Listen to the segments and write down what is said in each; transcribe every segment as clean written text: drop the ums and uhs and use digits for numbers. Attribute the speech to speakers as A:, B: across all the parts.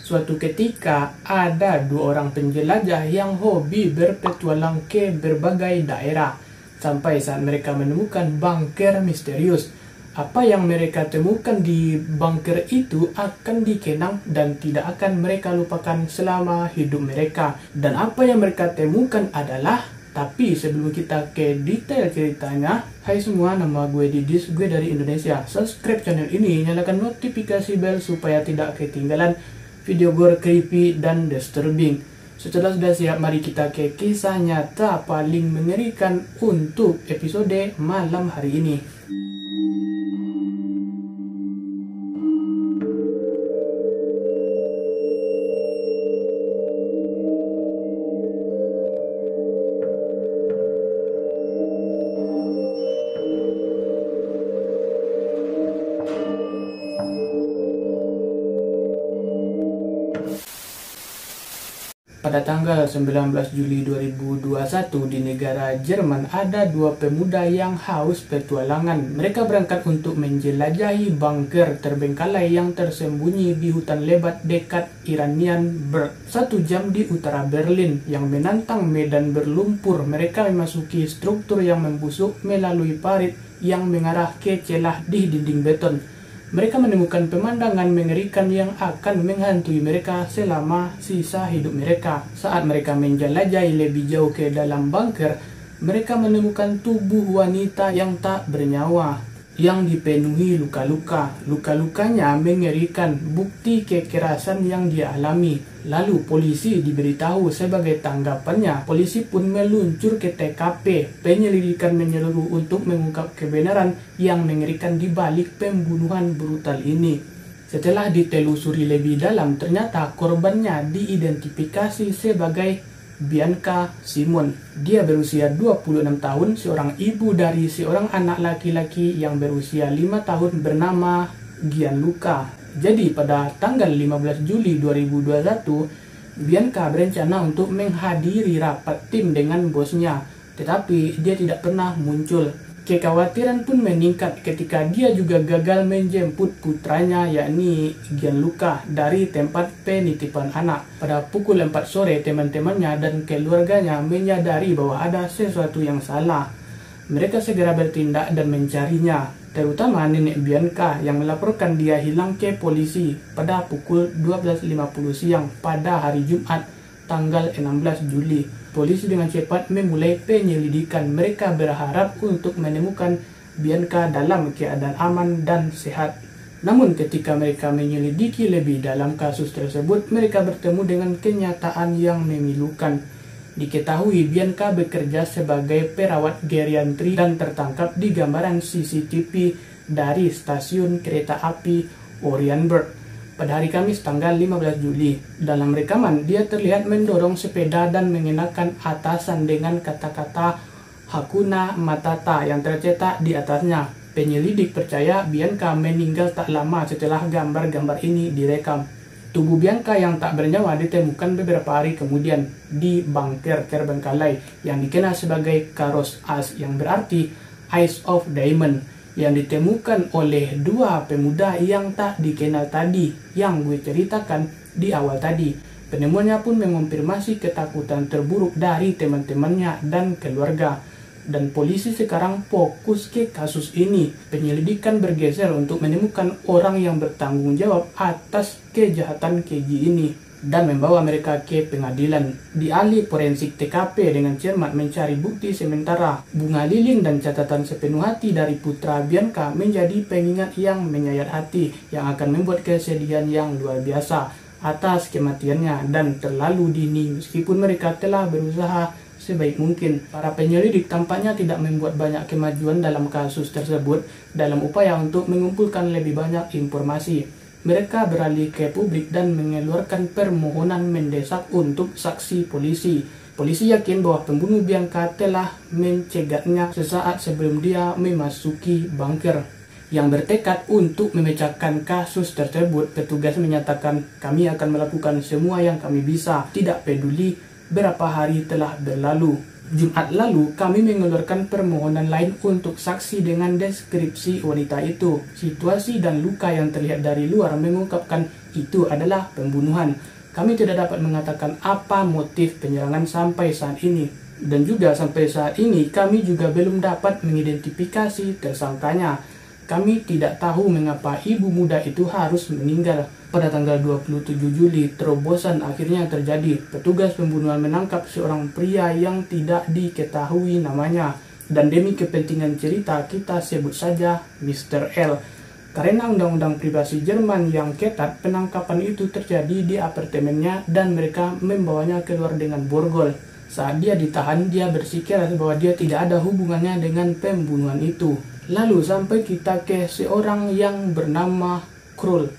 A: Suatu ketika ada dua orang penjelajah yang hobi berpetualang ke berbagai daerah. Sampai saat mereka menemukan bunker misterius. Apa yang mereka temukan di bunker itu akan dikenang dan tidak akan mereka lupakan selama hidup mereka. Dan apa yang mereka temukan adalah, tapi sebelum kita ke detail ceritanya, hai semua, nama gue Didis, gue dari Indonesia. Subscribe channel ini, nyalakan notifikasi bell supaya tidak ketinggalan video gore creepy dan disturbing. Setelah sudah siap, mari kita ke kisah nyata paling mengerikan untuk episode malam hari ini. Pada tanggal 19 Juli 2021 di negara Jerman ada dua pemuda yang haus petualangan. Mereka berangkat untuk menjelajahi bunker terbengkalai yang tersembunyi di hutan lebat dekat Iranianburg, 1 jam di utara Berlin. Yang menantang medan berlumpur, mereka memasuki struktur yang membusuk melalui parit yang mengarah ke celah di dinding beton. Mereka menemukan pemandangan mengerikan yang akan menghantui mereka selama sisa hidup mereka. Saat mereka menjelajahi lebih jauh ke dalam bunker, mereka menemukan tubuh wanita yang tak bernyawa, yang dipenuhi luka-luka. Luka-lukanya mengerikan, bukti kekerasan yang dia alami. Lalu polisi diberitahu. Sebagai tanggapannya, polisi pun meluncur ke TKP. Penyelidikan menyeluruh untuk mengungkap kebenaran yang mengerikan di balik pembunuhan brutal ini. Setelah ditelusuri lebih dalam, ternyata korbannya diidentifikasi sebagai Bianca Simon. Dia berusia 26 tahun, seorang ibu dari seorang anak laki-laki yang berusia 5 tahun bernama Gianluca. Jadi pada tanggal 15 Juli 2021, Bianca berencana untuk menghadiri rapat tim dengan bosnya, tetapi dia tidak pernah muncul. Kekhawatiran pun meningkat ketika dia juga gagal menjemput putranya, yakni Gianluca, dari tempat penitipan anak. Pada pukul 4 sore, teman-temannya dan keluarganya menyadari bahwa ada sesuatu yang salah. Mereka segera bertindak dan mencarinya, terutama nenek Bianca yang melaporkan dia hilang ke polisi pada pukul 12.50 siang pada hari Jumat, tanggal 16 Juli. Polisi dengan cepat memulai penyelidikan. Mereka berharap untuk menemukan Bianca dalam keadaan aman dan sehat. Namun ketika mereka menyelidiki lebih dalam kasus tersebut, mereka bertemu dengan kenyataan yang memilukan. Diketahui Bianca bekerja sebagai perawat geriatri dan tertangkap di gambaran CCTV dari stasiun kereta api Oranienburg pada hari Kamis tanggal 15 Juli. Dalam rekaman, dia terlihat mendorong sepeda dan mengenakan atasan dengan kata-kata Hakuna Matata yang tercetak di atasnya. Penyelidik percaya Bianca meninggal tak lama setelah gambar-gambar ini direkam. Tubuh Bianca yang tak bernyawa ditemukan beberapa hari kemudian di bunker terbengkalai yang dikenal sebagai Carros Ash, yang berarti Eyes of Diamond, yang ditemukan oleh dua pemuda yang tak dikenal tadi yang gue ceritakan di awal tadi. Penemuannya pun mengonfirmasi ketakutan terburuk dari teman-temannya dan keluarga. Dan polisi sekarang fokus ke kasus ini. Penyelidikan bergeser untuk menemukan orang yang bertanggung jawab atas kejahatan keji ini dan membawa mereka ke pengadilan. Di ahli forensik TKP dengan cermat mencari bukti sementara. Bunga lilin dan catatan sepenuh hati dari putra Bianca menjadi pengingat yang menyayat hati, yang akan membuat kesedihan yang luar biasa atas kematiannya dan terlalu dini. Meskipun mereka telah berusaha sebaik mungkin, para penyelidik tampaknya tidak membuat banyak kemajuan dalam kasus tersebut. Dalam upaya untuk mengumpulkan lebih banyak informasi, mereka beralih ke publik dan mengeluarkan permohonan mendesak untuk saksi polisi. Polisi yakin bahwa pembunuh Bianca telah mencegahnya sesaat sebelum dia memasuki bunker. Yang bertekad untuk memecahkan kasus tersebut, petugas menyatakan, "Kami akan melakukan semua yang kami bisa, tidak peduli berapa hari telah berlalu." Jumat lalu, kami mengeluarkan permohonan lain untuk saksi dengan deskripsi wanita itu. Situasi dan luka yang terlihat dari luar mengungkapkan itu adalah pembunuhan. Kami tidak dapat mengatakan apa motif penyerangan sampai saat ini. Dan juga sampai saat ini, kami juga belum dapat mengidentifikasi tersangkanya. Kami tidak tahu mengapa ibu muda itu harus meninggal. Pada tanggal 27 Juli, terobosan akhirnya terjadi. Petugas pembunuhan menangkap seorang pria yang tidak diketahui namanya. Dan demi kepentingan cerita, kita sebut saja Mr. L. Karena undang-undang privasi Jerman yang ketat, penangkapan itu terjadi di apartemennya dan mereka membawanya keluar dengan borgol. Saat dia ditahan, dia bersikeras bahwa dia tidak ada hubungannya dengan pembunuhan itu. Lalu sampai kita ke seorang yang bernama Krul.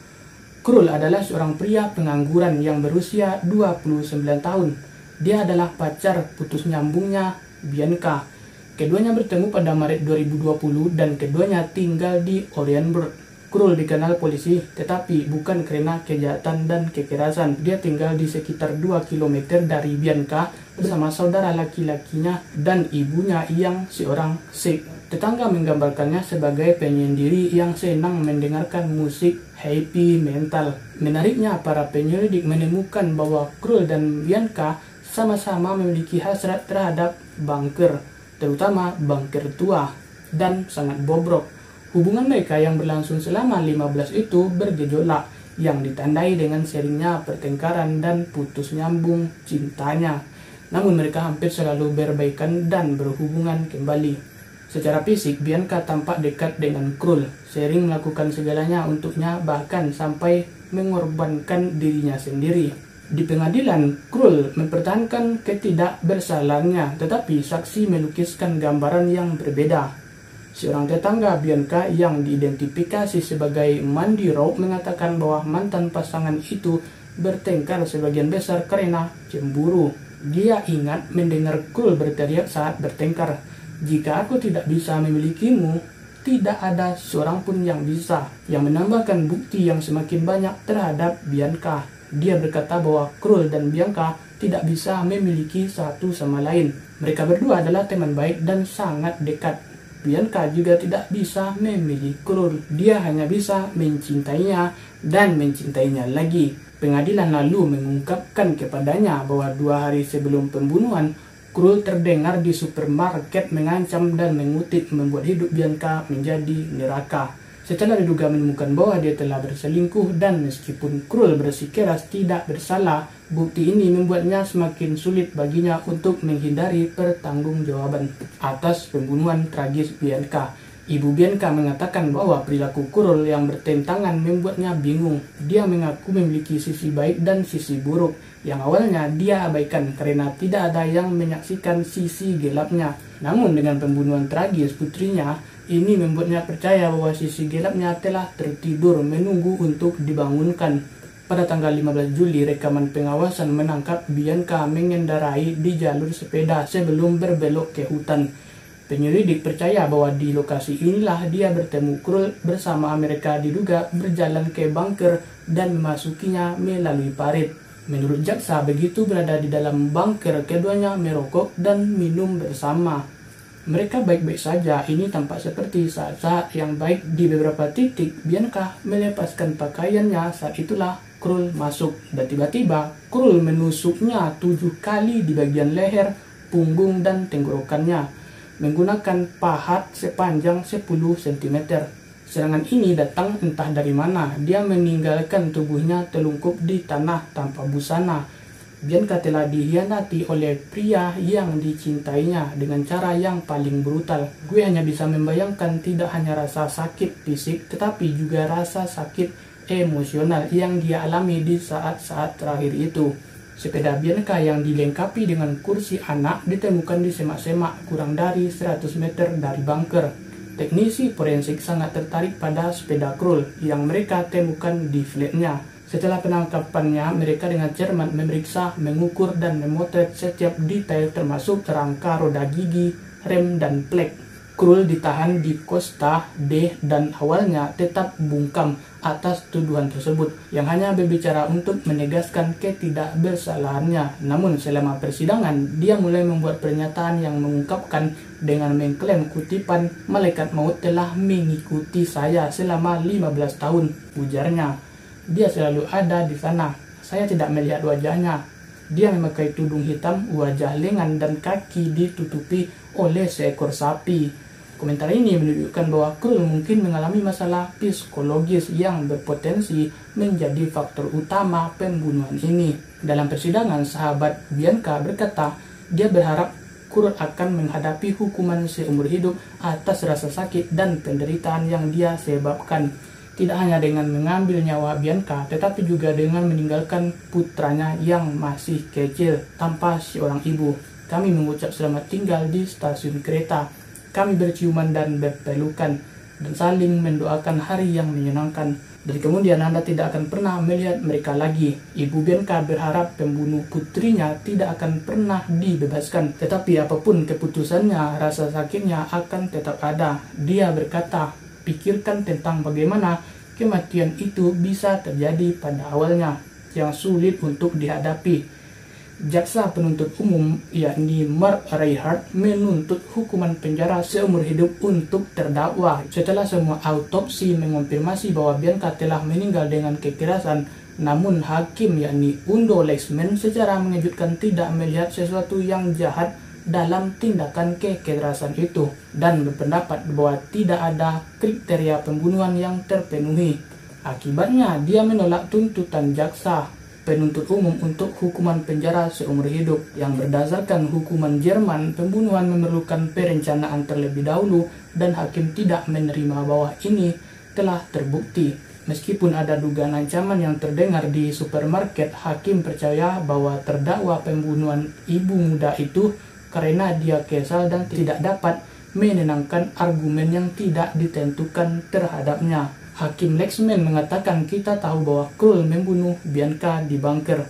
A: Krul adalah seorang pria pengangguran yang berusia 29 tahun. Dia adalah pacar putus nyambungnya Bianca. Keduanya bertemu pada Maret 2020 dan keduanya tinggal di Orienburg. Krul dikenal polisi, tetapi bukan karena kejahatan dan kekerasan. Dia tinggal di sekitar 2 km dari Bianca bersama saudara laki-lakinya dan ibunya yang seorang Sikh. Tetangga menggambarkannya sebagai penyendiri yang senang mendengarkan musik heavy metal. Menariknya, para penyelidik menemukan bahwa Krul dan Bianca sama-sama memiliki hasrat terhadap bunker, terutama bunker tua dan sangat bobrok. Hubungan mereka yang berlangsung selama 15 itu bergejolak, yang ditandai dengan seringnya pertengkaran dan putus nyambung cintanya. Namun mereka hampir selalu berbaikan dan berhubungan kembali. Secara fisik, Bianca tampak dekat dengan Krul, sering melakukan segalanya untuknya, bahkan sampai mengorbankan dirinya sendiri. Di pengadilan, Krul mempertahankan ketidakbersalahannya, tetapi saksi melukiskan gambaran yang berbeda. Seorang tetangga Bianca yang diidentifikasi sebagai Mandy Rowe mengatakan bahwa mantan pasangan itu bertengkar sebagian besar karena cemburu. Dia ingat mendengar Krul berteriak saat bertengkar, "Jika aku tidak bisa memilikimu, tidak ada seorang pun yang bisa," yang menambahkan bukti yang semakin banyak terhadap Bianca. Dia berkata bahwa Krul dan Bianca tidak bisa memiliki satu sama lain. Mereka berdua adalah teman baik dan sangat dekat. Bianca juga tidak bisa memilih Krul. Dia hanya bisa mencintainya dan mencintainya lagi. Pengadilan lalu mengungkapkan kepadanya bahwa 2 hari sebelum pembunuhan, Krul terdengar di supermarket mengancam dan mengutip, membuat hidup Bianca menjadi neraka. Setelah diduga menemukan bahwa dia telah berselingkuh dan meskipun Krul bersikeras tidak bersalah, bukti ini membuatnya semakin sulit baginya untuk menghindari pertanggungjawaban atas pembunuhan tragis Bianca. Ibu Bianca mengatakan bahwa perilaku Krul yang bertentangan membuatnya bingung. Dia mengaku memiliki sisi baik dan sisi buruk, yang awalnya dia abaikan karena tidak ada yang menyaksikan sisi gelapnya. Namun dengan pembunuhan tragis putrinya, ini membuatnya percaya bahwa sisi gelapnya telah tertidur menunggu untuk dibangunkan. Pada tanggal 15 Juli, rekaman pengawasan menangkap Bianca mengendarai di jalur sepeda sebelum berbelok ke hutan. Penyelidik percaya bahwa di lokasi inilah dia bertemu Krul bersama mereka diduga berjalan ke bunker dan memasukinya melalui parit. Menurut jaksa, begitu berada di dalam bunker, keduanya merokok dan minum bersama. Mereka baik-baik saja. Ini tampak seperti saat-saat yang baik. Di beberapa titik, Bianca melepaskan pakaiannya. Saat itulah Krul masuk. Dan tiba-tiba, Krul menusuknya 7 kali di bagian leher, punggung, dan tenggorokannya menggunakan pahat sepanjang 10 cm. Serangan ini datang entah dari mana. Dia meninggalkan tubuhnya telungkup di tanah tanpa busana. Bianca telah dikhianati oleh pria yang dicintainya dengan cara yang paling brutal. Gue hanya bisa membayangkan tidak hanya rasa sakit fisik, tetapi juga rasa sakit emosional yang dia alami di saat-saat terakhir itu. Sepeda Bianca yang dilengkapi dengan kursi anak ditemukan di semak-semak kurang dari 100 meter dari bunker. Teknisi forensik sangat tertarik pada sepeda Krul yang mereka temukan di flatnya. Setelah penangkapannya, mereka dengan cermat memeriksa, mengukur, dan memotret setiap detail termasuk rangka roda gigi, rem, dan plek. Krul ditahan di Costa D dan awalnya tetap bungkam atas tuduhan tersebut, yang hanya berbicara untuk menegaskan ketidakbersalahannya. Namun selama persidangan, dia mulai membuat pernyataan yang mengungkapkan dengan mengklaim kutipan "Malaikat Maut telah mengikuti saya selama 15 tahun", ujarnya. "Dia selalu ada di sana. Saya tidak melihat wajahnya. Dia memakai tudung hitam, wajah lengan dan kaki ditutupi oleh seekor sapi." Komentar ini menunjukkan bahwa Krul mungkin mengalami masalah psikologis yang berpotensi menjadi faktor utama pembunuhan ini. Dalam persidangan, sahabat Bianca berkata dia berharap Krul akan menghadapi hukuman seumur hidup atas rasa sakit dan penderitaan yang dia sebabkan. Tidak hanya dengan mengambil nyawa Bianca, tetapi juga dengan meninggalkan putranya yang masih kecil tanpa seorang ibu. "Kami mengucap selamat tinggal di stasiun kereta. Kami berciuman dan berpelukan dan saling mendoakan hari yang menyenangkan. Dan kemudian Anda tidak akan pernah melihat mereka lagi." Ibu Bianca berharap pembunuh putrinya tidak akan pernah dibebaskan. Tetapi apapun keputusannya, rasa sakitnya akan tetap ada. Dia berkata, "Pikirkan tentang bagaimana kematian itu bisa terjadi pada awalnya, yang sulit untuk dihadapi." Jaksa penuntut umum yakni Mark Reinhardt menuntut hukuman penjara seumur hidup untuk terdakwa. Setelah semua autopsi mengonfirmasi bahwa Bianca telah meninggal dengan kekerasan, namun hakim yakni Undo Lexman secara mengejutkan tidak melihat sesuatu yang jahat dalam tindakan kekerasan itu dan berpendapat bahwa tidak ada kriteria pembunuhan yang terpenuhi. Akibatnya, dia menolak tuntutan jaksa penuntut umum untuk hukuman penjara seumur hidup. Yang berdasarkan hukuman Jerman, pembunuhan memerlukan perencanaan terlebih dahulu dan hakim tidak menerima bahwa ini telah terbukti. Meskipun ada dugaan ancaman yang terdengar di supermarket, hakim percaya bahwa terdakwa pembunuhan ibu muda itu karena dia kesal dan tidak dapat menenangkan argumen yang tidak ditentukan terhadapnya. Hakim Lexman mengatakan, "Kita tahu bahwa Krul membunuh Bianca di bunker.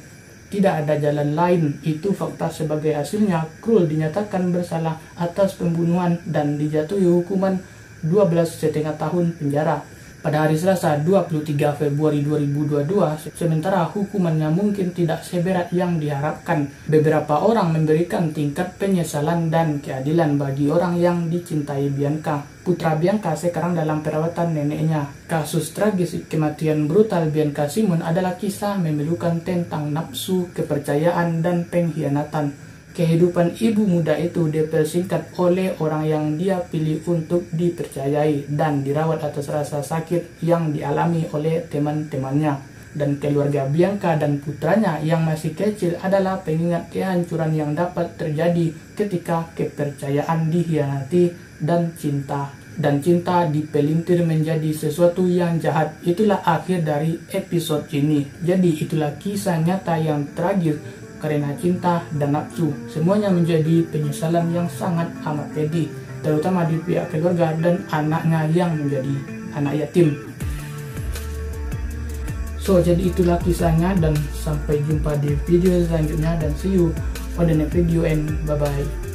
A: Tidak ada jalan lain. Itu fakta." Sebagai hasilnya, Krul dinyatakan bersalah atas pembunuhan dan dijatuhi hukuman 12,5 tahun penjara pada hari Selasa 23 Februari 2022, sementara hukumannya mungkin tidak seberat yang diharapkan. Beberapa orang memberikan tingkat penyesalan dan keadilan bagi orang yang dicintai Bianca. Putra Bianca sekarang dalam perawatan neneknya. Kasus tragis kematian brutal Bianca Simon adalah kisah memilukan tentang nafsu, kepercayaan, dan pengkhianatan. Kehidupan ibu muda itu dipersingkat oleh orang yang dia pilih untuk dipercayai dan dirawat atas rasa sakit yang dialami oleh teman-temannya. Dan keluarga Bianca dan putranya yang masih kecil adalah pengingat kehancuran yang dapat terjadi ketika kepercayaan dikhianati dan cinta dipelintir menjadi sesuatu yang jahat. Itulah akhir dari episode ini. Jadi itulah kisah nyata yang tragis karena cinta dan nafsu. Semuanya menjadi penyesalan yang sangat amat pedih, terutama di pihak keluarga dan anaknya yang menjadi anak yatim. So, jadi itulah kisahnya dan sampai jumpa di video selanjutnya dan see you on the next video and bye bye.